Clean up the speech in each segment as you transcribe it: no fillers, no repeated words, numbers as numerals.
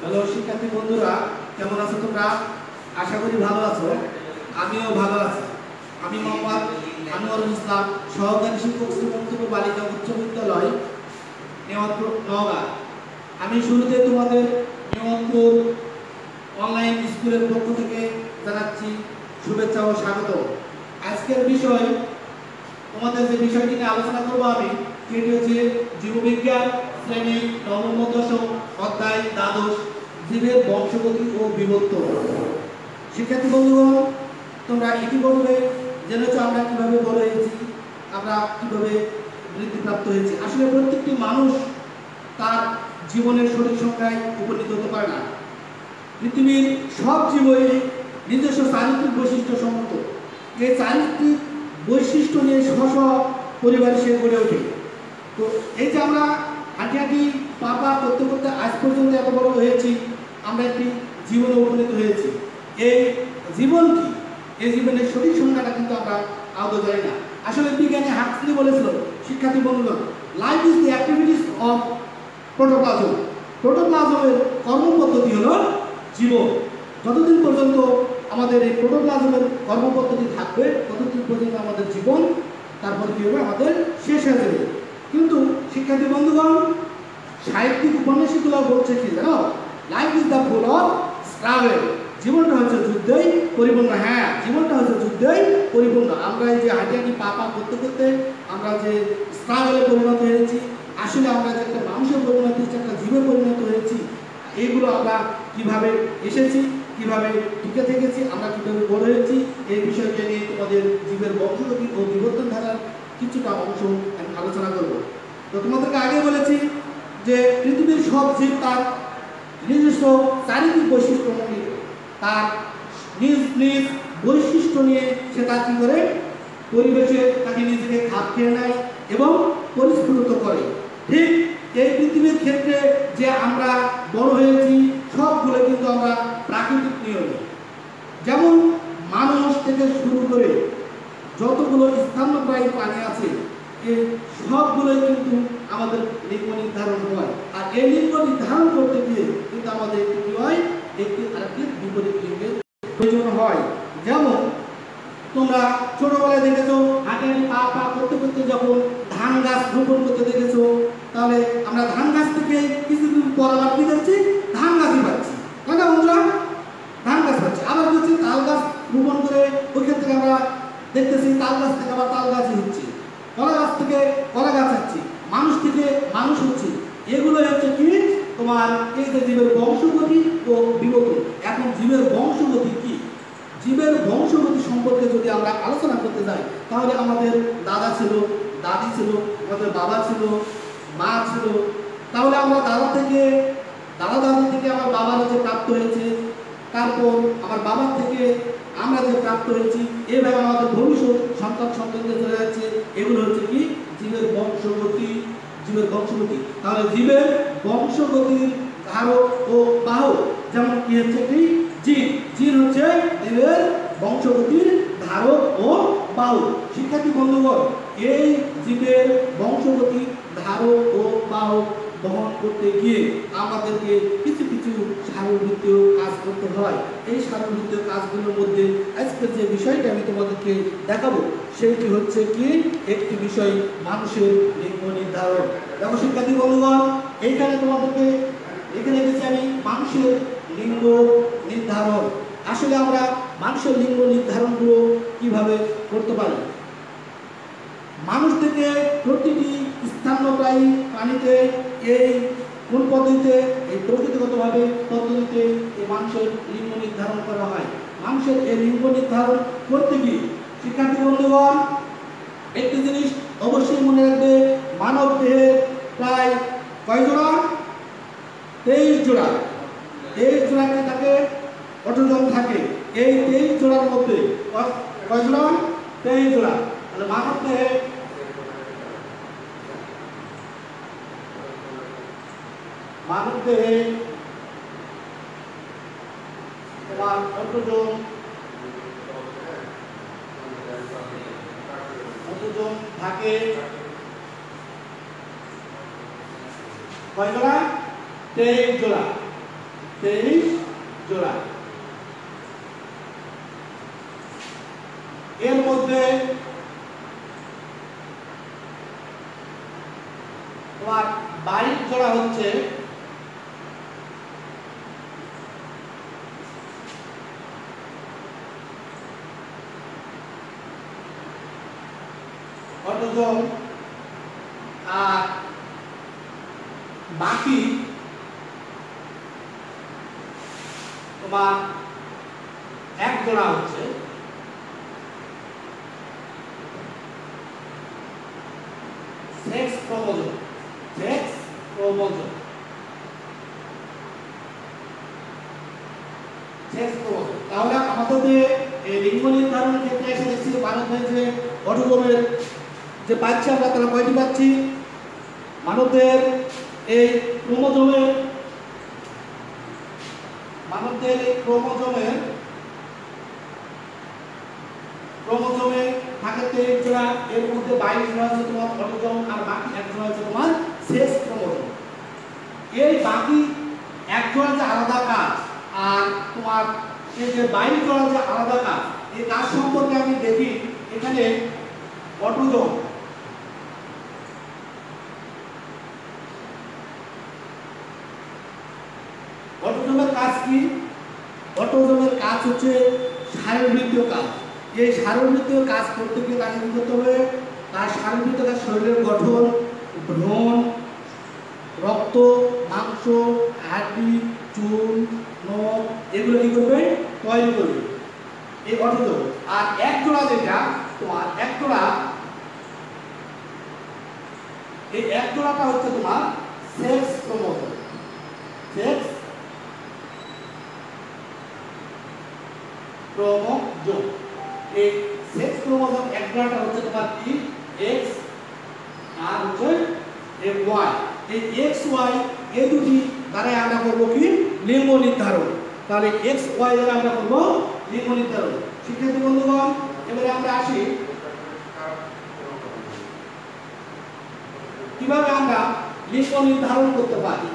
Hello শিক্ষার্থী বন্ধুরা, কেমন আছো তোমরা? আশা করি ভালো আছো। আমিও ভালো আছি। আমি মোহাম্মদ আনোয়ারুল ইসলাম, সহকারী শিক্ষক শ্রীমন্তপুর বালিকা উচ্চ বিদ্যালয়, নেওয়াতপুর, নওগাঁ। আমি শুরুতে তোমাদের নেওয়াতপুর অনলাইন স্কুলের পক্ষ থেকে জানাচ্ছি শুভেচ্ছা ও স্বাগত। আজকের বিষয়, তোমাদের যে বিষয়টি নিয়ে আলোচনা করবো আমি, সেটি হচ্ছে জীববিজ্ঞান শ্রেণী নবম ও দশম অধ্যায় দ্বাদশ, জীবের বংশগতি ও বিবর্তন। শিক্ষার্থী বন্ধুগণ, তোমরা ইতিপূর্বে জেনেছ আমরা কিভাবে বড় হয়েছি, আমরা কিভাবে বৃদ্ধিপ্রাপ্ত হয়েছি। আসলে প্রত্যেকটি মানুষ তার জীবনের সঠিক সংখ্যায় উপনীত হতে পারে না। পৃথিবীর সব জীবই নিজস্ব চারিত্রিক বৈশিষ্ট্য সম্মত। এই চারিত্রিক বৈশিষ্ট্য নিয়ে স্ব পরিবারে সে গড়ে ওঠে। তো এই যে আমরা হাঁটি হাঁটি পা করতে করতে আজ পর্যন্ত এত বড় হয়েছি, আমরা একটি জীবনে উপনীত হয়েছি। এই জীবন কি, এই জীবনের সঠিক সংখ্যাটা কিন্তু আমরা আদৌ জানি না। আসলে বিজ্ঞানী হাক্সলি বলেছিল, শিক্ষার্থী বন্ধুগণ, life is the activities of protoplasm. প্রোটোপ্লাজমের কর্মপদ্ধতি হলো জীবন। যতদিন পর্যন্ত আমাদের এই প্রোটোপ্লাজমের কর্মপদ্ধতি থাকবে, ততদিন পর্যন্ত আমাদের জীবন, তারপর কি হবে, আমাদের শেষ হয়ে যাবে। কিন্তু শিক্ষার্থী বন্ধুগণ, সাহিত্যিক উপন্যাসগুলো বলছে কি জানো, life is the full of struggle. জীবনটা হচ্ছে যুদ্ধেই পরিপূর্ণ। হ্যাঁ, জীবনটা হচ্ছে যুদ্ধেই পরিপূর্ণ। আমরা এই যে হাঁটি হাঁটি পা করতে করতে আমরা যে স্ট্রাগলে পরিণত হয়েছি, আসলে আমরা যে একটা মানুষের পরিণত হয়েছি, একটা জীবে পরিণত হয়েছি, এইগুলো আমরা কিভাবে এসেছি, কিভাবে টিকে থেকেছি, আমরা কিভাবে বড় হয়েছি, এই বিষয়কে নিয়ে তোমাদের জীবের বংশগতি ও বিবর্তন ধারার কিছুটা অংশ আমি আলোচনা করব। তো তোমাদেরকে আগে বলেছি যে পৃথিবীর সব জীব তার নিজস্ব চারিত্রিক বৈশিষ্ট্য মণ্ডিত। তার নিজ নিজ বৈশিষ্ট্য নিয়ে সে তার কী করে, পরিবেশে তাকে নিজেকে খাপ খেয়ে নেয় এবং পরিস্ফুট করে। ঠিক এই পৃথিবীর ক্ষেত্রে যে আমরা বড় হয়েছি, সবগুলো কিন্তু আমরা প্রাকৃতিক নিয়মে। যেমন মানুষ থেকে শুরু করে যতগুলো স্তন্যপ্রায়ী প্রাণী আছে, এই সবগুলোই কিন্তু আমাদের লিঙ্গ নির্ধারণ হয়। আর এই লিঙ্গ নির্ধারণ করতে গিয়ে কিন্তু আমাদের কি হয়, একটি আরেকটি বিপরীত লিঙ্গের প্রয়োজন হয়। যেমন তোমরা ছোটবেলায় দেখেছো, হাঁটি হাঁটি পা করতে করতে যখন ধান গাছ রোপণ করতে দেখেছো, তাহলে আমরা ধান গাছ থেকে কিছুদিন পর আবার কি দেখছি, ধান গাছই পাচ্ছি, তাই না বন্ধুরা? ধান গাছ পাচ্ছি। আবার দেখছি তাল গাছ রোপণ করে ওইখান থেকে আমরা দেখতেছি তাল গাছ থেকে আবার তাল গাছই হচ্ছে, কলা গাছ থেকে কলা গাছ হচ্ছে, মানুষ থেকে মানুষ হচ্ছে। এগুলো হচ্ছে কি, তোমার এই যে জীবের বংশগতি ও বিবর্তন। এখন জীবের বংশগতি কি, জীবের বংশগতি সম্পর্কে যদি আমরা আলোচনা করতে যাই, তাহলে আমাদের দাদা ছিল, দাদি ছিল, আমাদের বাবা ছিল, মা ছিল। তাহলে আমরা দাদা দাদি থেকে আমার বাবার যে প্রাপ্ত হয়েছে, তারপর আমার বাবার থেকে আমরা যে প্রাপ্ত হয়েছি, এইভাবে আমাদের ভবিষ্যৎ সন্তানদের চলে যাচ্ছে। এগুলো হচ্ছে কি, জীবের বংশগতি। জীবের বংশগতি। তাহলে জীবের বংশগতির ধারক ও বাহক যেমন কি হচ্ছে কি, জিন। জিন হচ্ছে জীবের বংশগতির ধারক ও বাহক। শিক্ষার্থী বন্ধুগণ, এই জীবের বংশগতি ধারক ও বাহক বহন করতে গিয়ে আমাদেরকে কিছু কিছু শারীরবৃত্তীয় কাজ করতে হয়। এই শারীরবৃত্তীয় কাজগুলোর মধ্যে আজকের যে বিষয়টা আমি তোমাদেরকে দেখাবো, সেটি হচ্ছে কি, একটি বিষয় মানুষের লিঙ্গ নির্ধারণ। দেখো শিক্ষার্থী বন্ধুগণ, এইখানে তোমাদেরকে এখানে দেখছি আমি মানুষের লিঙ্গ নির্ধারণ। আসলে আমরা মানুষের লিঙ্গ নির্ধারণগুলো কিভাবে করতে পারি? মানুষ থেকে প্রতিটি স্তন্যপ্রায়ী প্রাণীতে এই কোন পদ্ধতিতে, এই প্রকৃতিগতভাবে পদ্ধতিতে এই মানুষের লিঙ্গ নির্ধারণ করা হয়। মানুষের এই লিঙ্গ নির্ধারণ করতে গিয়ে শিক্ষার্থী বন্ধুগণ, একটি জিনিস অবশ্যই মনে রাখবে, মানব দেহে প্রায় কয় জোড়া? 23 জোড়া। 23 জোড়াতে থাকে অটোজোম থাকে। এই 23 জোড়ার মধ্যে কয় জোড়া? 23 জোড়া। তাহলে মানব দেহে তোমার অটোজোম থাকে কয় জোড়া? 23 জোড়া। 23 জোড়া। এর মধ্যে তোমার 22 জোড়া হচ্ছে অটোজোম, আর বাকি তোমার 1 জোড়া হচ্ছে sex chromosome. Sex chromosome, sex chromosome. তাহলে আমাদের এই লিঙ্গ নির্ধারণের ক্ষেত্রে এসে দেখছি মানবদের যে অটোজোমের যে পাচ্ছি আমরা, তারা কয়টি পাচ্ছি? মানবদের এই ক্রোমোজোমের ক্রোমোজোমে থাকে 23 জোড়া। এর মধ্যে 22 জোড়া হচ্ছে তোমার অটোজোম, আর বাকি 1 জোড়া হচ্ছে তোমার সেক্স ক্রোমোজোম। এই বাকি 1 জোড়া যে আলাদা কাজ, আর তোমার এই যে 22 জোড়া যে আলাদা কাজ, এই কাজ সম্পর্কে আমি দেখি এখানে অটোজোম। অটোজোমের কাজ কি? অটোজোমের কাজ হচ্ছে শারীরবৃত্তীয় কাজ। এই শারীরবৃত্তীয় কাজ করতে গিয়ে তাকে কি করতে হবে? তার শারীরবৃত্তীয় কাজ, শরীরের গঠন, ভ্রূণ, রক্ত, মাংস, হাড়ি, চুল, নখ, এগুলো কি করবে? তৈরি করবে এই অটোজোম। আর 1 জোড়া যেটা তোমার 1 জোড়া, এই 1 জোড়াটা হচ্ছে তোমার সেক্স ক্রোমোজোম। সেক্স ক্রোমোজোম, এই সেক্স ক্রোমোজোম 1 জোড়াটা হচ্ছে তোমার কি? X, আর হচ্ছে Y। এই X Y এই দুটি দ্বারা আমরা করব কি? লিঙ্গ নির্ধারণ। তাহলে X Y দ্বারা আমরা করব লিঙ্গ নির্ধারণ। শিক্ষার্থী বন্ধুগণ, এবারে আমরা আসি কিভাবে আমরা লিঙ্গ নির্ধারণ করতে পারি।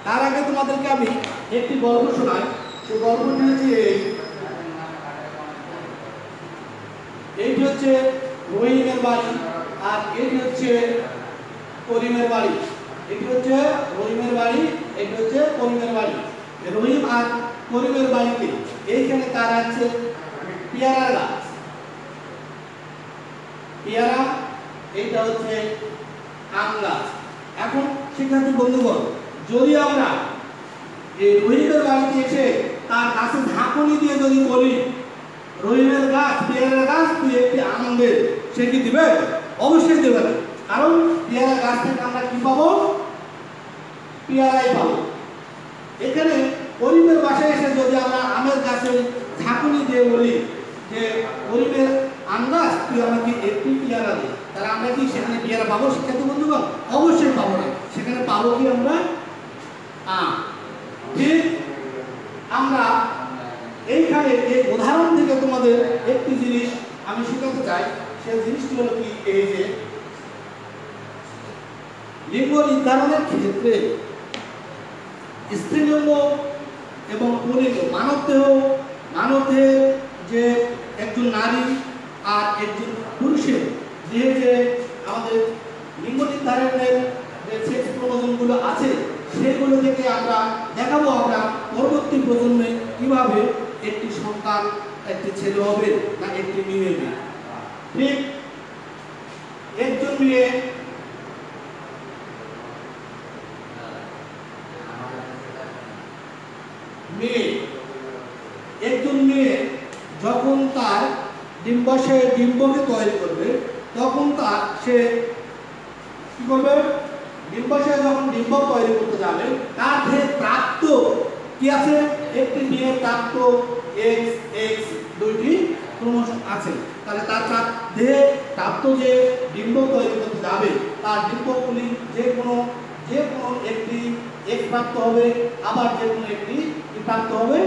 তার আগে তোমাদেরকে আমি একটি গল্প শোনাই। সেই গল্পটি হচ্ছে এইটি হচ্ছে রহিমের বাড়ি, আর এটি হচ্ছে করিমের বাড়ি। এটি হচ্ছে রহিমের বাড়ি, এটি হচ্ছে করিমের বাড়ি। রহিম আর করিমের বাড়িতে এইখানে তার আছে পেয়ারা গাছ। পেয়ারা, এইটা হচ্ছে আম গাছ। এখন শিক্ষার্থী বন্ধুগণ, যদি আমরা এই রহিমের বাড়িতে এসে তার গাছে ঝাঁকুনি দিয়ে যদি বলি, রহিমের গাছ, পেয়ারা গাছ, তুই একটি আম দে, সে কি দিবে? অবশ্যই দেবে না। কারণ পেয়ারা গাছ থেকে আমরা কি পাবো? পেয়ারাই পাবো। এখানে করিমের বাসায় এসে যদি আমরা আমের গাছে ঝাঁকুনি দিয়ে বলি যে করিমের আম গাছ, তুই আমাকে একটি পেয়ারা দে, তাহলে আমরা কি সেখানে পেয়ারা পাবো? শিক্ষার্থী বন্ধুগণ, অবশ্যই পাবো না। সেখানে পাবো কি আমরা? আম। ঠিক আমরা এইখানে এই উদাহরণ থেকে তোমাদের একটি জিনিস আমি শেখাতে চাই। সেই জিনিসটি হলো কি? এই যে লিঙ্গ নির্ধারণের ক্ষেত্রে স্ত্রীলিঙ্গ এবং পুল্লিঙ্গ, মানবদেহে যে একজন নারী আর একজন পুরুষের দেহে যে আমাদের লিঙ্গ নির্ধারণের যে সেক্স ক্রোমোজোমগুলো আছে, সেগুলো থেকে আমরা দেখাবো আমরা পরবর্তী প্রজন্মে কিভাবে একটি সন্তান, একটি ছেলে হবে না একটি মেয়ে হবে। ঠিক একজন মেয়ে যখন তার ডিম্বাশয়ে ডিম্বকে তৈরি করবে, তখন তার সে কি করবে? ডিম্বাশয়ে যখন ডিম্ব তৈরি করতে যাবে, তার দেহে প্রাপ্ত কি আছে? একটি মেয়ে প্রাপ্ত XX দুইটি ক্রোমোজোম আছে। তাহলে তার দেহে প্রাপ্ত যে ডিম্ব তৈরি করতে যাবে, তার ডিম্বগুলি যে কোনো একটি X প্রাপ্ত হবে, আবার যে কোনো একটি কি প্রাপ্ত হবে?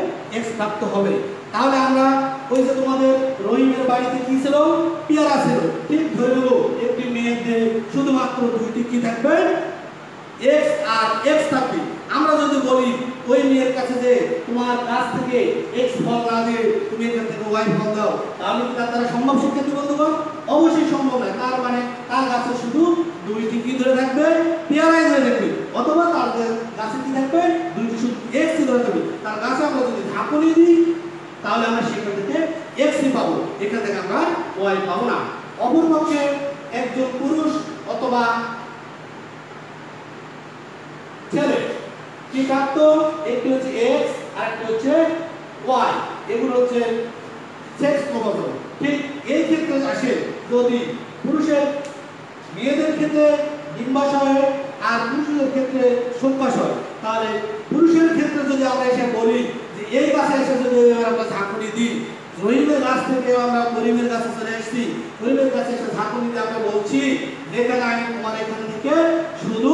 X প্রাপ্ত হবে। তাহলে আমরা ওই যে তোমাদের রহিমের বাড়িতে কি ছিল? পেয়ারা ছিল। ঠিক ধরে নেব একটি মেয়ের দেহে শুধুমাত্র দুইটি কি থাকবে? X আর X থাকবে। আমরা যদি বলি ওই মেয়ের কাছে যে তোমার কাছ থেকে এক্স ফল না দিয়ে তুমি এখান থেকে ওয়াই ফল দাও, তাহলে কি তার দ্বারা সম্ভব শিক্ষার্থী বন্ধুগণ? অবশ্যই সম্ভব নয়। তার মানে তার গাছে শুধু দুইটি কি ধরে থাকবে? পেয়ারাই ধরে থাকবে, অথবা তার গাছে কি থাকবে? দুইটি শুধু এক্স ধরে থাকবে। তার গাছে আমরা যদি ঝাঁকুনি দিই তাহলে আমরা সেখান থেকে এক্স পাবো, এখান থেকে আমরা ওয়াই পাবো না। অপরপক্ষে একজন পুরুষ অথবা ছেলে কি প্রাপ্ত? একটি হচ্ছে এক্স আর একটি হচ্ছে ওয়াই, এগুলো হচ্ছে সেক্স ক্রোমোজোম। ঠিক এই ক্ষেত্রে আসে যদি পুরুষের মেয়েদের ক্ষেত্রে ডিম্বাশয় আর পুরুষের ক্ষেত্রে শুক্রাশয়, তাহলে পুরুষের ক্ষেত্রে যদি আমরা এসে বলি যে এই গাছে এসে যদি আমরা ঝাঁকুনি দিই, রহিমের গাছ থেকে আমরা করিমের গাছে চলে এসেছি, করিমের গাছে এসে ঝাঁকুনি দিয়ে আমরা বলছি যেখানে আমি তোমার এখান থেকে শুধু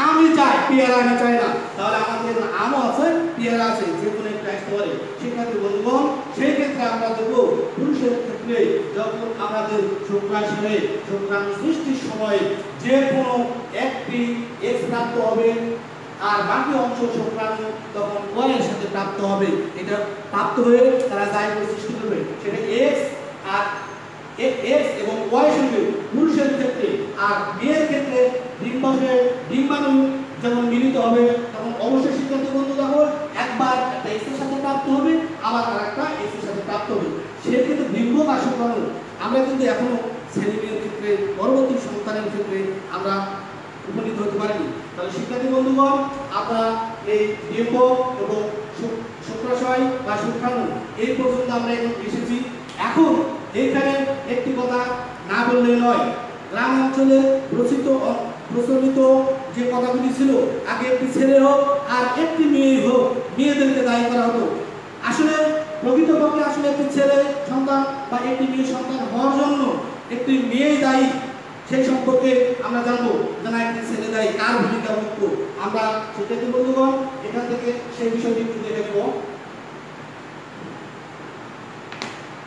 আমি চাই, পেয়ারা আমি চাই না, তাহলে আমাদের আমও আছে পেয়ারা আছে, যে কোনো একটা আসতে পারে। শিক্ষার্থী বন্ধুগণ, সেই ক্ষেত্রে আমরা দেখব পুরুষের ক্ষেত্রে যখন আমাদের শুক্রাশয়ে শুক্রাণু সৃষ্টির সময় যে কোনো একটি এক্স প্রাপ্ত হবে আর বাকি অংশ শুক্রাণু তখন ওয়াই এর সাথে প্রাপ্ত হবে। এটা প্রাপ্ত হয়ে তারা জাইগোট সৃষ্টি করবে, সেটা এক্স আর এক্স এবং ওয়াই সঙ্গে পুরুষের ক্ষেত্রে। আর মেয়ের ক্ষেত্রে ডিম্বাণু যখন মিলিত হবে তখন অবশ্যই শিক্ষার্থী বন্ধু তখন একবার একটা এক্স এর সাথে প্রাপ্ত হবে, আবার আরেকটা এক্স এর সাথে প্রাপ্ত হবে। সেক্ষেত্রে ডিম্বক আর শুক্রাণু আমরা কিন্তু এখনো ছেলে মেয়ের ক্ষেত্রে পরবর্তী সন্তানের ক্ষেত্রে আমরা উপনীত হতে পারিনি। তাহলে শিক্ষার্থী বন্ধুগণ, আমরা এই ডিম্বক এবং শুক্রাশয় বা শুক্রাণু এই পর্যন্ত আমরা এখন এসেছি। এখন এইখানে একটি কথা না বললে নয়, গ্রাম অঞ্চলে প্রচলিত যে কথাগুলি ছিল, আগে একটি ছেলে হোক আর একটি মেয়ে হোক, মেয়েদেরকে দায়ী করা হতো। আসলে প্রকৃতপক্ষে আসলে একটি ছেলে সন্তান বা একটি মেয়ে সন্তান হওয়ার জন্য একটি মেয়ে দায়ী, সেই সম্পর্কে আমরা জানবো যে না একটি ছেলে দায়ী, কার ভূমিকা মুখ্য। আমরা শিক্ষার্থী বন্ধুগণ এখান থেকে সেই বিষয়টি একটু দেখে নেব।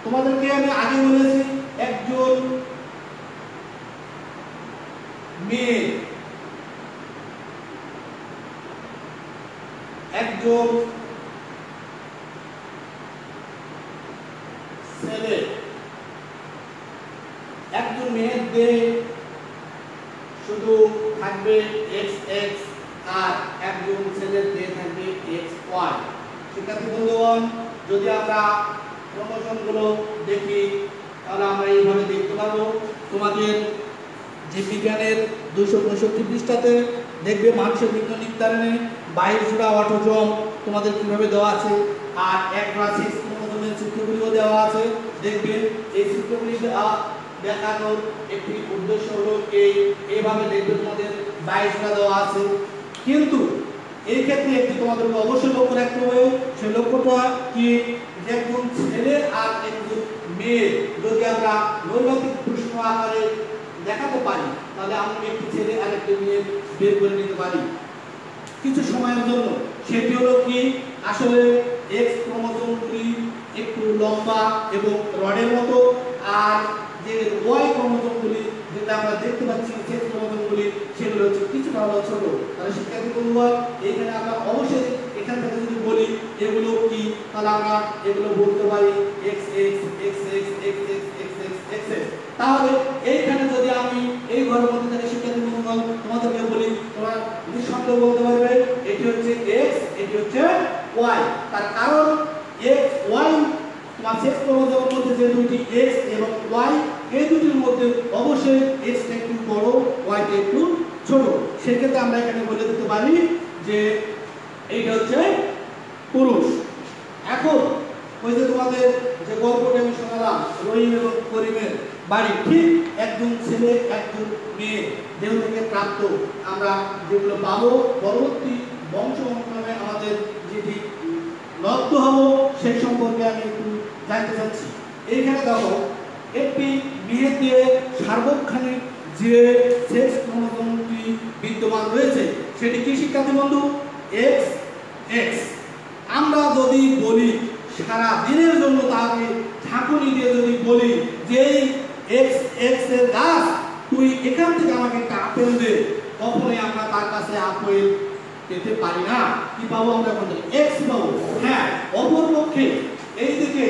তোমাদেরকে আমি আগে বলেছি একজন মেয়ে একজন ছেলে, একজন মেয়ের দেহে শুধু থাকবে এক্স এক্স আর একজন ছেলের দেহে থাকবে এক্স ওয়াই। শিক্ষার্থী বন্ধুগণ, যদি আমরা ক্রোমোজোমগুলো দেখি তাহলে আমরা এইভাবে দেখতে পাবো। তোমাদের জীববিজ্ঞানের 265 পৃষ্ঠাতে দেখবে মানুষের লিঙ্গ নির্ধারণে 22 জোড়া অটোজোম তোমাদের কিভাবে দেওয়া আছে, আর এক জোড়া সেক্স ক্রোমোজোমের চিত্রগুলিও দেওয়া আছে। দেখবেন এই চিত্রগুলি দেখানোর একটি উদ্দেশ্য হলো এইভাবে দেখবে তোমাদের 22 জোড়া দেওয়া আছে। কিন্তু এই ক্ষেত্রে একটি তোমাদেরকে অবশ্যই লক্ষ্য রাখতে হবে, সেই লক্ষ্যটা কি, যে একজন ছেলে আর একজন মেয়ে যদি আমরা নৈমিত্তিক প্রশ্ন আকারে দেখাতে পারি তাহলে আমরা একটি ছেলে আর একটি মেয়ে বের করে নিতে পারি কিছু সময়ের জন্য। সেটি হলো কি, আসলে এক্স ক্রোমোজোমগুলি একটু লম্বা এবং রডের মতো, আর যে ওয়াই ক্রোমোজোমগুলি যেটা আমরা দেখতে পাচ্ছি সেক্স ক্রোমোজোমগুলি সেগুলো হচ্ছে কিছুটা হলো ছোট। তাহলে শিক্ষার্থী বন্ধুরা এইখানে আমরা অবশ্যই এখান থেকে যদি বলি এগুলো কি, তাহলে আমরা এগুলো বলতে পারি x x x x x x x x x x. তাহলে এইখানে যদি আমি এই ঘরের মধ্যে থেকে শিক্ষার্থী বন্ধুরা তোমাদেরকে বলি, তোমরা নিঃসন্দেহে বলতে পারবে এটি হচ্ছে এক্স, এটি হচ্ছে ওয়াই। তার কারণ এক্স ওয়াই তোমার সেক্স ক্রোমোজোমের মধ্যে যে দুটি এক্স এবং ওয়াই, এই দুটির মধ্যে অবশ্যই এক্সটা একটু বড়, ওয়াইটা একটু ছোট। সেক্ষেত্রে আমরা এখানে বলে দিতে পারি যে এইটা হচ্ছে পুরুষ। এখন ওই যে তোমাদের যে গল্পটা আমি শোনালাম রহিম এবং করিমের বাড়ি, ঠিক একজন ছেলে একজন মেয়ে দেহ থেকে প্রাপ্ত আমরা যেগুলো পাবো পরবর্তী বংশ অনুক্রমে আমাদের যেটি লব্ধ হবো সেই সম্পর্কে আমি একটু জানতে চাচ্ছি। এইখানে দেখো একটি মেয়েতে সার্বক্ষণিক যে সেক্স ক্রোমোজোমটি বিদ্যমান রয়েছে সেটি কি শিক্ষার্থী বন্ধু? X x. আমরা যদি বলি সারা দিনের জন্য তাকে ঝাঁকুনি দিয়ে যদি বলি যে এক্স এক্স এর গাছ তুই এখান থেকে আমাকে একটা আপেল দে, কখনোই আমরা তার কাছে আপেল পেতে পারি না। কি পাবো আমরা এখন থেকে x পাবো। হ্যাঁ, অপরপক্ষে এই দিকে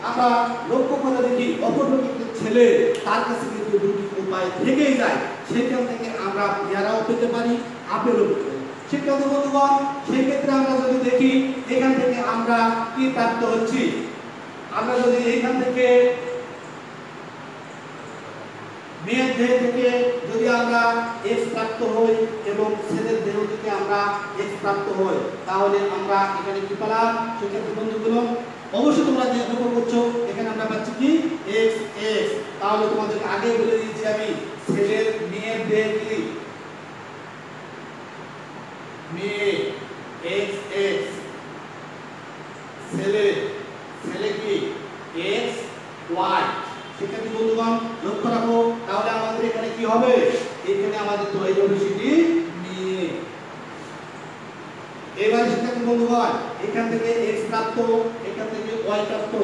আমরা লক্ষ্য করে দেখি অপরপক্ষে ছেলে তার কাছে কিন্তু দুটি উপায় থেকেই যায়। সেখান থেকে আমরা পেয়ারাও পেতে পারি, আপেলও পেতে পারি। শিক্ষার্থী বন্ধুগণ, সেই ক্ষেত্রে আমরা যদি দেখি এখান থেকে আমরা কি প্রাপ্ত হচ্ছি, আমরা যদি এখান থেকে মেয়ের দেহ থেকে যদি আমরা x প্রাপ্ত হই এবং ছেলের দেহ থেকে আমরা x প্রাপ্ত হই, তাহলে আমরা এখানে কি পেলাম? শিক্ষার্থী বন্ধুগুলো অবশ্যই তোমরা যে লক্ষ্য করছো এখানে আমরা পাচ্ছি কি x x। তাহলে তোমাদেরকে আগে বলে দিয়েছি আমি ছেলের মেয়ের দেহ কি মেয়ে x x, ছেলে ছেলে কি x y। শিক্ষার্থী বন্ধুগণ লক্ষ্য রাখো, তাহলে আমাদের এখানে কি হবে? এখানে আমাদের তৈরি হবে সেটি মেয়ে। এবারে শিক্ষার্থী বন্ধুগণ এখান থেকে x প্রাপ্ত, এখান থেকে y প্রাপ্ত,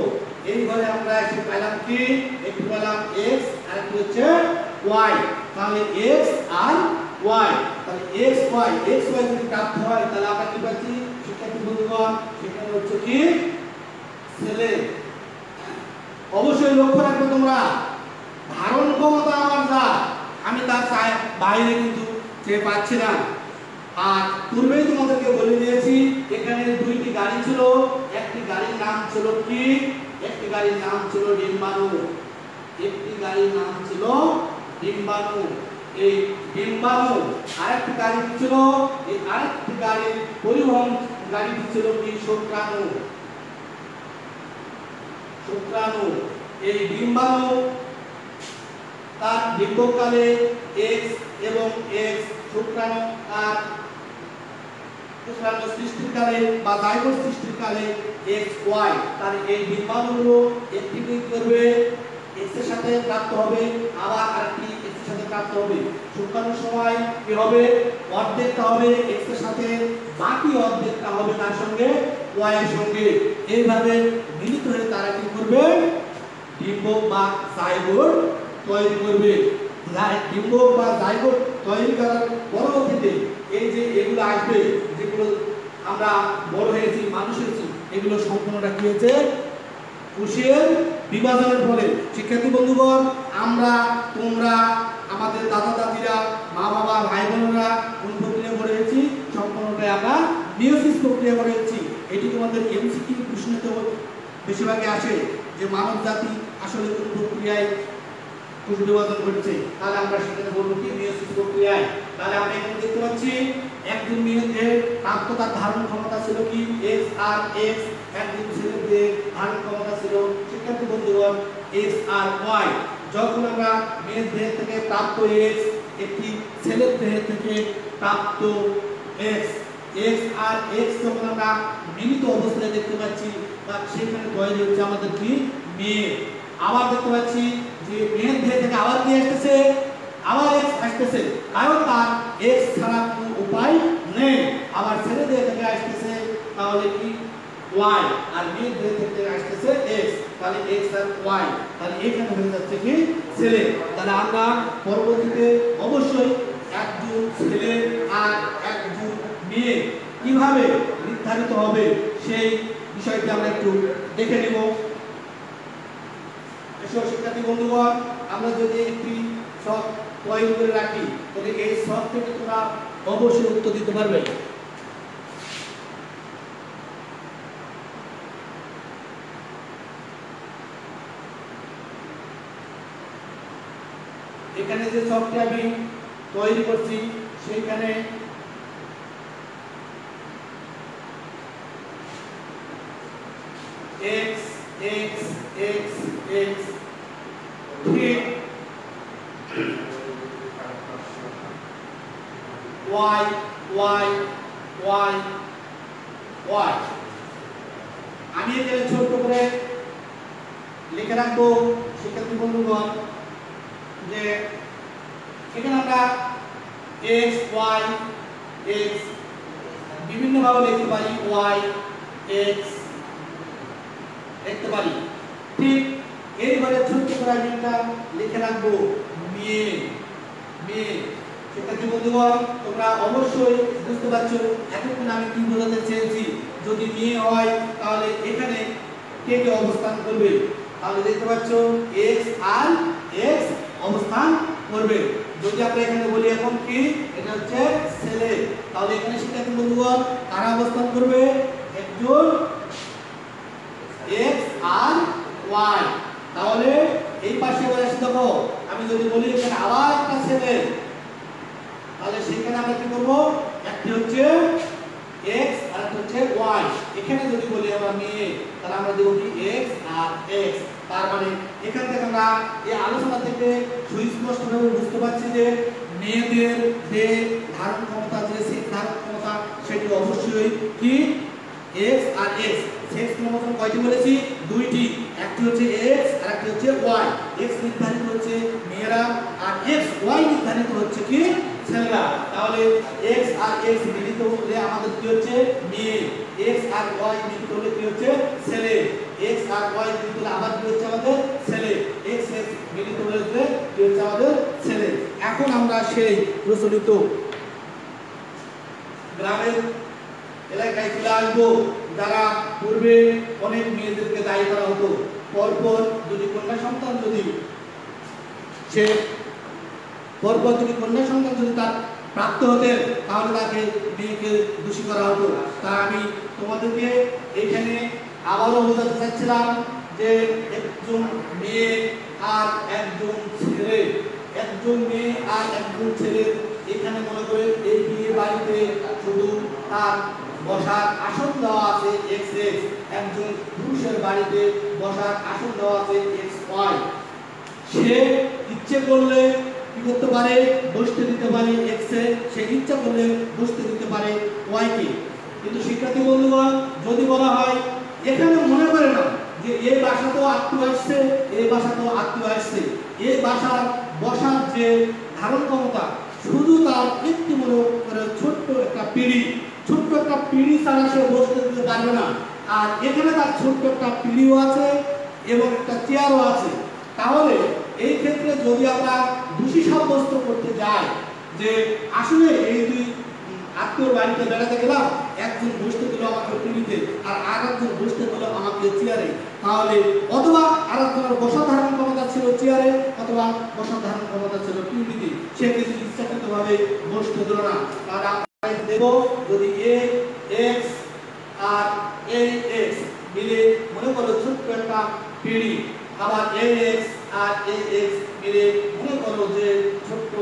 এই ঘরে আমরা এসে পেলাম কি? একটু পেলাম x আর একটু হচ্ছে y। তাহলে x আর y, তাহলে x y যদি প্রাপ্ত হয় তাহলে আমরা কি পাচ্ছি? শিক্ষার্থী বন্ধুগণ সেখানে হচ্ছে কি ছেলে। অবশ্যই লক্ষ্য রাখবে তোমরা, ধারণ ক্ষমতা আমার যা, আমি তার বাইরে কিন্তু চেয়ে পাচ্ছি না। আর পূর্বেই তোমাদেরকে বলে দিয়েছি এখানে দুইটি গাড়ি ছিল, একটি গাড়ির নাম ছিল কি? একটি গাড়ির নাম ছিল ডিম্বাণু, একটি গাড়ির নাম ছিল ডিম্বাণু। এই ডিম্বাণু আরেকটি গাড়ি ছিল, এই আরেকটি গাড়ির পরিবহন গাড়িটি ছিল কি? শুক্রাণু। শুক্রাণু এই ডিম্বাণু তার ডিম্বকালে x এবং x, শুক্রাণু আর শুক্রাণু সৃষ্টির কালে বা জাইগোট সৃষ্টির কালে x y। তার এই ডিম্বাণুগুলো একটি কি করবে? x এর সাথে প্রাপ্ত হবে, আবার আরেকটি x এর সাথে প্রাপ্ত হবে। শুক্রাণুর সময় কি হবে? অর্ধেকটা হবে x এর সাথে, বাকি অর্ধেকটা হবে তার সঙ্গে y এর সঙ্গে। এইভাবে মিলিত হয়ে তারা কি করবে? ডিম্বক বা জাইগোট তৈরি করবে। ডিম্বক বা জাইগোট তৈরি করার পরবর্তীতে এই যে এগুলো আসবে, যেগুলো আমরা বড় হয়েছি, মানুষ হয়েছি, এগুলো সম্পূর্ণটা কি হয়েছে? কোষের বিভাজনের ফলে। শিক্ষার্থী বন্ধুগণ আমরা, তোমরা, আমাদের দাদা দাদিরা, মা বাবা, ভাই বোনেরা কোন প্রক্রিয়া করে হয়েছি? সম্পূর্ণটাই আমরা মিয়োসিস প্রক্রিয়া করে হয়েছি। এটি তোমাদের এমসিকিউ প্রশ্নতে বেশিরভাগই আসে যে মানব জাতি আসলে কোন প্রক্রিয়ায় কোষ বিভাজন ঘটেছে, তাহলে আমরা সেখানে বলবো কি? মিয়োসিস প্রক্রিয়ায়। তাহলে আমরা এখানে দেখতে পাচ্ছি একজন মেয়ের প্রাপ্ত তার ধারণ ক্ষমতা ছিল কি? x আর x। একজন ছেলের দেহ ধারণ ক্ষমতা ছিল শিক্ষার্থী বন্ধুগণ x আর y। যখন আমরা মেয়ের দেহ থেকে প্রাপ্ত x, একটি ছেলের দেহ থেকে প্রাপ্ত x, x আর x যখন আমরা মিলিত অবস্থায় দেখতে পাচ্ছি, সেখানে তৈরি হচ্ছে আমাদের কি? মেয়ে। আবার দেখতে পাচ্ছি যে মেয়ের দেহ থেকে আবার কি আসতেছে? আবার x আসতেছে, কারণ তার x ছাড়া কোনো উপায় নেই। আবার ছেলে দেহ থেকে আসতেছে, তাহলে কি? y। আর মেয়ের দেহ থেকে আসতেছে x, তাহলে x আর y। তাহলে এখানে হয়ে যাচ্ছে কি? ছেলে। তাহলে আমরা পরবর্তীতে অবশ্যই একজন ছেলে আর একজন মেয়ে কিভাবে নির্ধারিত হবে সেই বিষয়টি আমরা একটু দেখে নেব। শিক্ষার্থী বন্ধুগণ আমরা যদি একটি ছক তৈরি করে রাখি, তাহলে এই ছক থেকে তোমরা অবশ্যই উত্তর দিতে পারবে। এখানে যে ছকটি আমি তৈরি করছি সেইখানে x x x x ঠিক y y y y। আমি এখানে ছোট করে লিখে রাখবো শিক্ষার্থী বন্ধুগণ যে এখানে আমরা x y x বিভিন্ন ভাবে লিখতে পারি, y x লিখতে পারি। ঠিক এইভাবে ছোট করে আমি একটা লিখে রাখবো মেয়ে মেয়ে। শিক্ষার্থী বন্ধুগণ, তোমরা অবশ্যই বুঝতে পারছো এতক্ষণ আমি কি বোঝাতে চেয়েছি। যদি মেয়ে হয় তাহলে এখানে কে কে অবস্থান করবে, তাহলে দেখতে পাচ্ছ x আর x অবস্থান করবে। যদি আমরা এখানে বলি এখন কি এটা হচ্ছে ছেলে, তাহলে এখানে শিক্ষার্থী বন্ধুগণ কারা অবস্থান করবে, একজন x আর y। তাহলে এই পাশে এবার এসে দেখো, আমি যদি বলি এখানে আবার একটা ছেলে, তাহলে সেখানে আমরা কি করব, একটি হচ্ছে x আর একটা হচ্ছে y। এখানে যদি বলি আমরা মেয়ে, তাহলে আমরা দেব কি x আর x। তার মানে এখান থেকে আমরা এই আলোচনা থেকে সুস্পষ্টভাবে বুঝতে পারছি যে মেয়েদের যে ধারণ ক্ষমতা, যে সেক্স ধারণ ক্ষমতা, সেটি অবশ্যই কি x আর x। সেক্স ক্রোমোসোম কয়টি বলেছি, দুইটি, একটি হচ্ছে x আর একটি হচ্ছে y। x নির্ধারিত হচ্ছে মেয়েরা আর x y নির্ধারিত হচ্ছে কি ছেলেরা। তাহলে x আর x মিলিত হলে আমাদের কি হচ্ছে মেয়ে, x আর y মিলিত হলে কি হচ্ছে ছেলে, x আর y মিলিত হলে আবার কি হচ্ছে আমাদের ছেলে, x x মিলিত হলে কি হচ্ছে আমাদের ছেলে। এখন আমরা সেই প্রচলিত গ্রামের এলাকায় চলে আসবো, যারা পূর্বে অনেক মেয়েদেরকে দায়ী করা হতো। পরপর যদি কন্যা সন্তান যদি সে পরপর যদি কন্যা সন্তান যদি তার প্রাপ্ত হতেন, তাহলে তাকে মেয়েকে দোষী করা হতো। তা আমি তোমাদেরকে এখানে আবারও বোঝাতে চাচ্ছিলাম যে একজন মেয়ে আর একজন ছেলে, একজন মেয়ে আর একজন ছেলে, এখানে মনে করে এই বিয়ে বাড়িতে শুধু তার বসার আসন দেওয়া আছে x x, একজন পুরুষের বাড়িতে বসার আসন দেওয়া আছে x y। সে ইচ্ছে করলে কি করতে পারে, বসতে দিতে পারে x এ, সে ইচ্ছা করলে বসতে দিতে পারে y কে। কিন্তু শিক্ষার্থী বন্ধুগণ, যদি বলা হয় এখানে মনে করে না যে এই বাসাতেও আত্মীয় আসছে, এই বাসাতেও আত্মীয় আসছে, এই বাসার বসার যে ধারণ ক্ষমতা শুধু তার একটি মনে করে ছোট্ট একটা পিঁড়ি, ছোট্ট একটা পিঁড়ি ছাড়া সে বসতে দিতে পারবে না। আর এখানে তার ছোট্ট একটা পিঁড়িও আছে এবং একটা চেয়ারও আছে। তাহলে এই ক্ষেত্রে যদি আমরা দোষী সাব্যস্ত করতে যাই যে আসলে এই দুই আত্মীয়র বাড়িতে বেড়াতে গেলাম, একজন বসতে দিল আমাকে পিঁড়িতে আর আরেকজন বসতে দিল আমাকে চেয়ারে, তাহলে অথবা আরেকজনের বসা ধারণ ক্ষমতা ছিল চেয়ারে, অথবা বসা ধারণ ক্ষমতা ছিল পিঁড়িতে, সে কিছু ইচ্ছাকৃতভাবে বসতে দিল না। তাহলে আমরা দেব যদি a x R a x মিলে মনে করো ছোট্ট একটা পিঁড়ি, আবার a x R a x মিলে মনে করো যে ছোট্ট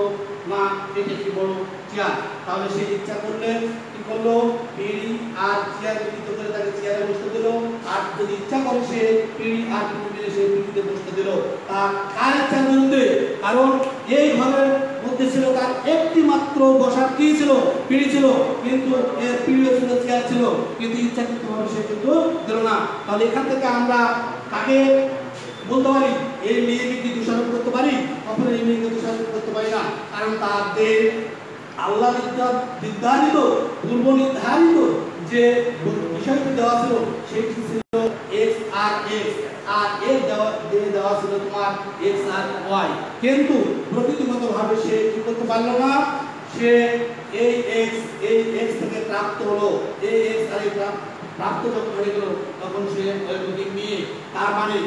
মা এটা কি বড় চেয়ার, তাহলে সে ইচ্ছা করলে কি করলো, পিঁড়ি আর চেয়ার মিলিত করে তাকে চেয়ারে বসতে দিল, আর যদি ইচ্ছা করে সে পিঁড়ি আর পিঁড়ি মিলে সে পিঁড়িতে বসতে দিল, তার কার ইচ্ছার বিরুদ্ধে। কারণ এই ঘরের মধ্যে ছিল তার একটি মাত্র বসার কি ছিল, পিঁড়ি ছিল, কিন্তু এর পিঁড়িও ছিল, চেয়ার ছিল, কিন্তু ইচ্ছাকৃতভাবে সে কিন্তু দিল না। তাহলে এখান থেকে আমরা কাকে বলতে পারি, এই মেয়েকে কি দোষারোপ করতে পারি, কখনো এই মেয়েকে দোষারোপ করতে পারি না। কারণ তাদের আল্লাহ নির্ধারিত পূর্ব নির্ধারিত যে বিষয়টি দেওয়া ছিল সেটি ছিল x আর x, আর এর দেওয়া ছিল তোমার x আর y। কিন্তু প্রকৃতিগতভাবে সে কি করতে পারলো না, সে এই x থেকে প্রাপ্ত হলো, এই x আর এই প্রাপ্ত যখন হয়ে গেল তখন সে মেয়ে। তার মানে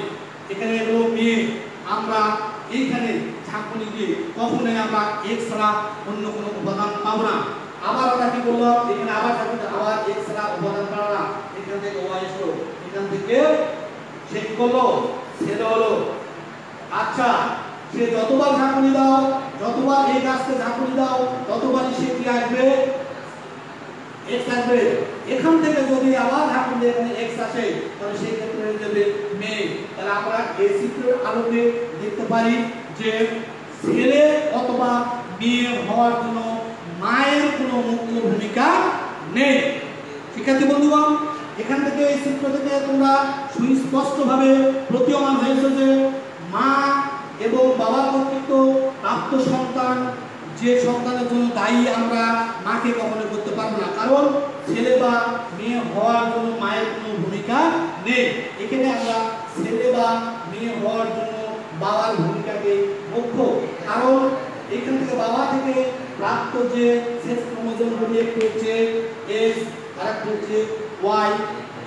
এখানে হলো মেয়ে, আমরা এইখানে ঝাঁকুনি দিয়ে কখনোই আমরা x ছাড়া অন্য কোনো উপাদান পাবো না। আবার আমরা কি বললাম, এখানে আবার ঝাঁকুনি, আবার x ছাড়া উপাদান পাবো না, এখান থেকে y আসলো, এখান থেকে সে কি করলো, ছেলে হলো। আচ্ছা, সে যতবার ঝাঁকুনি দাও, যতবার এই গাছকে ঝাঁকুনি দাও, ততবারই সে কি আসবে, x আসবে। এখান থেকে যদি আবার ঝাঁকুনি এখানে x আসে, তাহলে সেই ক্ষেত্রে হয়ে যাবে মেয়ে। তাহলে আমরা এই চিত্রের আলোকে দেখতে পারি যে ছেলে অথবা মেয়ে হওয়ার জন্য মায়ের কোনো মুখ্য ভূমিকা নেই। শিক্ষার্থী বন্ধুগণ, এখান থেকে এই চিত্র থেকে তোমরা সুস্পষ্টভাবে প্রতীয়মান হয়েছে যে মা এবং বাবার কর্তৃত্ব প্রাপ্ত সন্তান, যে সন্তানের জন্য দায়ী আমরা মাকে কখনো করতে পারবো না, কারণ ছেলে বা মেয়ে হওয়ার জন্য মায়ের কোনো ভূমিকা নেই। এখানে আমরা ছেলে বা মেয়ে হওয়ার জন্য বাবার ভূমিকাকে মুখ্য, কারণ এখান থেকে বাবা থেকে প্রাপ্ত যে সেক্স ক্রোমোজোমগুলি একটি হচ্ছে এক্স আর একটা হচ্ছে ওয়াই,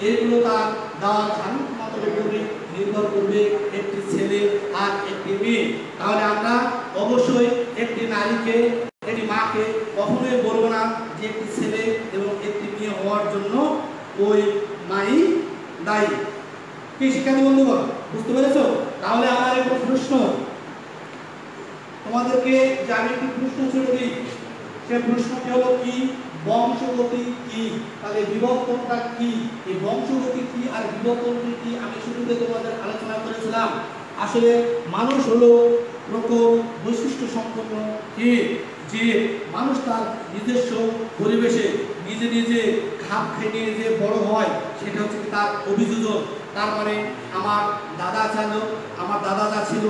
এগুলো তার দেওয়া সাংখ্যমাত্রার উপরে নির্ভর করবে একটি ছেলে আর একটি মেয়ে। তাহলে আমরা অবশ্যই একটি নারীকে, একটি মাকে কখনোই বলবো না যে একটি ছেলে এবং একটি মেয়ে হওয়ার জন্য ওই মাই দায়ী। কি শিক্ষার্থী বন্ধুগণ, বুঝতে পেরেছো? তাহলে আমার একটা প্রশ্ন তোমাদেরকে, যে আমি একটি প্রশ্ন ছেড়ে দিই, সে প্রশ্নটি হলো কি, বংশগতি কি? তাহলে বিবর্তনটা কি? এই বংশগতি কি আর বিবর্তনটি কি আমি শুরুতে তোমাদের আলোচনা করেছিলাম। আসলে মানুষ হলো প্রকট বৈশিষ্ট্য সম্পন্ন যে মানুষ তার নিজস্ব পরিবেশে নিজে নিজে খাপ খেয়ে যে বড় হয়, সেটা হচ্ছে তার অভিযোজন। তার মানে আমার দাদা যা ছিল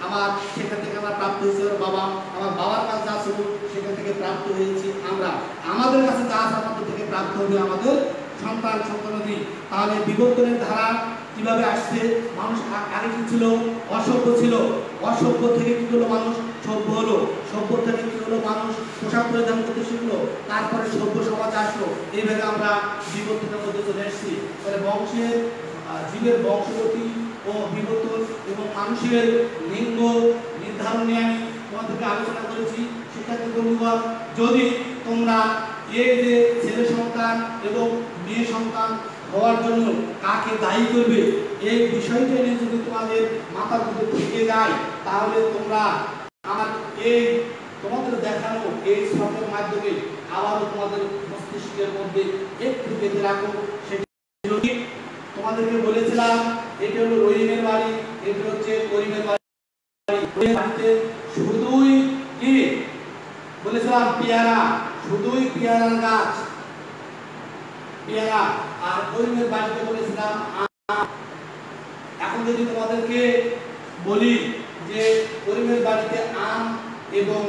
আমার সেখান থেকে আমরা প্রাপ্ত হয়েছি বাবা, আমার বাবার কাছে যা ছিল সেখান থেকে প্রাপ্ত হয়েছি আমরা, আমাদের কাছে যা আছে আমাদের থেকে প্রাপ্ত হবে আমাদের সন্তানাদি। তাহলে বিবর্তনের ধারা কিভাবে আসছে? মানুষ আগে কি ছিল? অসভ্য ছিল। অসভ্য থেকে কি হলো? মানুষ সভ্য হলো। সভ্য থেকে কি হলো? মানুষ পোশাক পরিধান করতে শিখলো, তারপরে সভ্য সমাজ আসলো। এইভাবে আমরা বিবর্তনের মধ্যে চলে এসেছি। তাহলে জীবের বংশগতি ও বিবর্তন এবং মানুষের লিঙ্গ নির্ধারণ নিয়ে আমি তোমাদেরকে আলোচনা করেছি। শিক্ষার্থী বন্ধুগণ, যদি তোমরা এই যে ছেলে সন্তান এবং মেয়ে সন্তান হওয়ার জন্য কাকে দায়ী করবে, এই বিষয়টা নিয়ে যদি তোমাদের মাথার মধ্যে থেকে যায়, তাহলে তোমরা আমার এই তোমাদের দেখানো এই শখের মাধ্যমে আবারও তোমাদের মস্তিষ্কের মধ্যে একটু গেঁথে রাখো। তোমাদেরকে বলেছিলাম এটি হলো রহিমের বাড়ি, এটি হচ্ছে করিমের বাড়ি। বাড়িতে শুধুই কি বলেছিলাম? পেয়ারা, শুধুই পেয়ারার গাছ, পেয়ারা। আর করিমের বাড়িতে বলেছিলাম আম। এখন যদি তোমাদেরকে বলি যে করিমের বাড়িতে আম এবং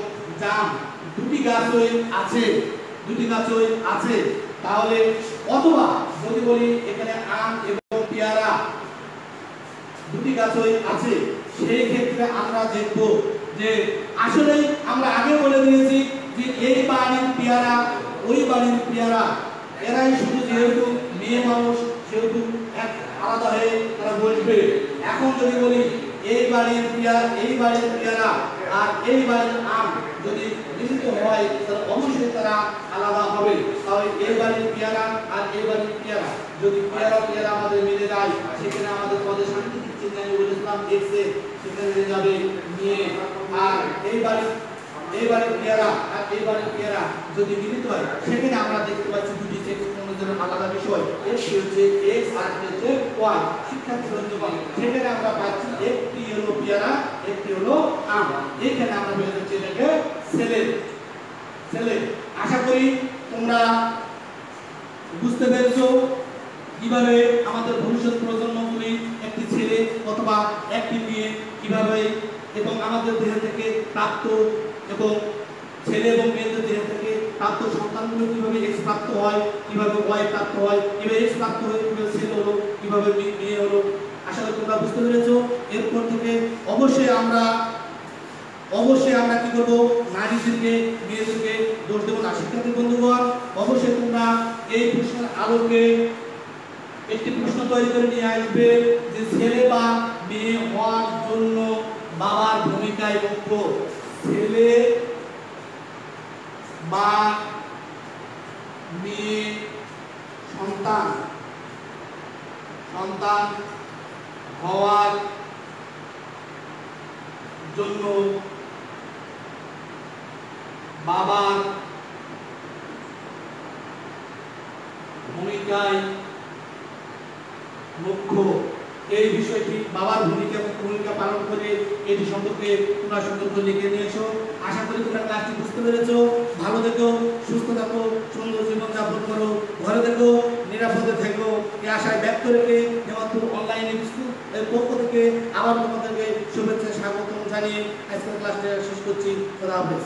জাম দুটি গাছই আছে, তাহলে অথবা যদি বলি এখানে আম এবং পেয়ারা দুটি গাছই আছে, সেই ক্ষেত্রে আমরা দেখব যে আসলে আমরা আগে বলে দিয়েছি যে এই বাড়ির পেয়ারা ওই বাড়ির পেয়ারা, এরাই শুধু যেহেতু মেয়ে মানুষ সেহেতু এক আলাদা হয়ে তারা বসবে। এখন যদি বলি এই বাড়ির পেয়ারা আর এই বাড়ির আম যদি মিলিত হয় তাহলে অবশ্যই তারা আলাদা হবে। তাহলে এই বাড়ির পেয়ারা আর এই বাড়ির পেয়ারা যদি পেয়ারা আমাদের মিলে যায়, সেখানে আমাদের পদে সাংকেতিক চিহ্ন আমি বলেছিলাম এক্স এ, সেখানে মিলে যাবে নিয়ে। আর এই বাড়ির পেয়ারা আর এই বাড়ির পেয়ারা যদি মিলিত হয়, সেখানে আমরা দেখতে পাচ্ছি দুটি সেক্স ক্রোমোজোমের আলাদা বিষয়, একটি হচ্ছে এক্স আর একটি হচ্ছে ওয়াই। শিক্ষার্থী বন্ধুগণ, সেখানে আমরা পাচ্ছি একটি হলো পেয়ারা, একটি হলো আম। এখানে আমরা পেয়ে যাচ্ছি এটাকে ছেলে। আশা করি তোমরা বুঝতে পেরেছো কিভাবে আমাদের ভবিষ্যৎ প্রজন্মগুলি একটি ছেলে অথবা একটি মেয়ে কিভাবে, এবং আমাদের দেহ থেকে প্রাপ্ত এবং ছেলে এবং মেয়েদের দেহ থেকে প্রাপ্ত সন্তানগুলো কিভাবে এক্স প্রাপ্ত হয়, কিভাবে ওয়াই প্রাপ্ত হয়, কিভাবে এক্স প্রাপ্ত হয়, কিভাবে ছেলে হলো, কিভাবে মেয়ে হলো। আশা করি তোমরা বুঝতে পেরেছো। এরপর থেকে অবশ্যই আমরা কি করবো? নারীদেরকে মেয়েদেরকে দোষ দেবো না। শিক্ষার্থী বন্ধুগণ, অবশ্যই তোমরা এই প্রশ্নের আলোকে একটি প্রশ্ন তৈরি করে নিয়ে আসবে যে ছেলে বা মেয়ে হওয়ার জন্য বাবার ভূমিকায় মুখ্য। ছেলে বা মেয়ে সন্তান হওয়ার জন্য বাবার ভূমিকায় মুখ্য। এই বিষয়টি বাবার ভূমিকা পালন করে এটি সম্পর্কে তোমরা সুন্দর করে লিখে নিয়ে এসো। আশা করি তোমরা ক্লাসটি বুঝতে পেরেছো। ভালো থেকো, সুস্থ থাকো, সুন্দর জীবন যাপন করো, ঘরে থেকো, নিরাপদে থেকো, এই আশায় ব্যক্ত রেখে হেমাদপুর অনলাইন স্কুল এর পক্ষ থেকে আবার তোমাদেরকে শুভেচ্ছা স্বাগত জানিয়ে আজকের ক্লাসটা শেষ করছি। খোদা হাফেজ।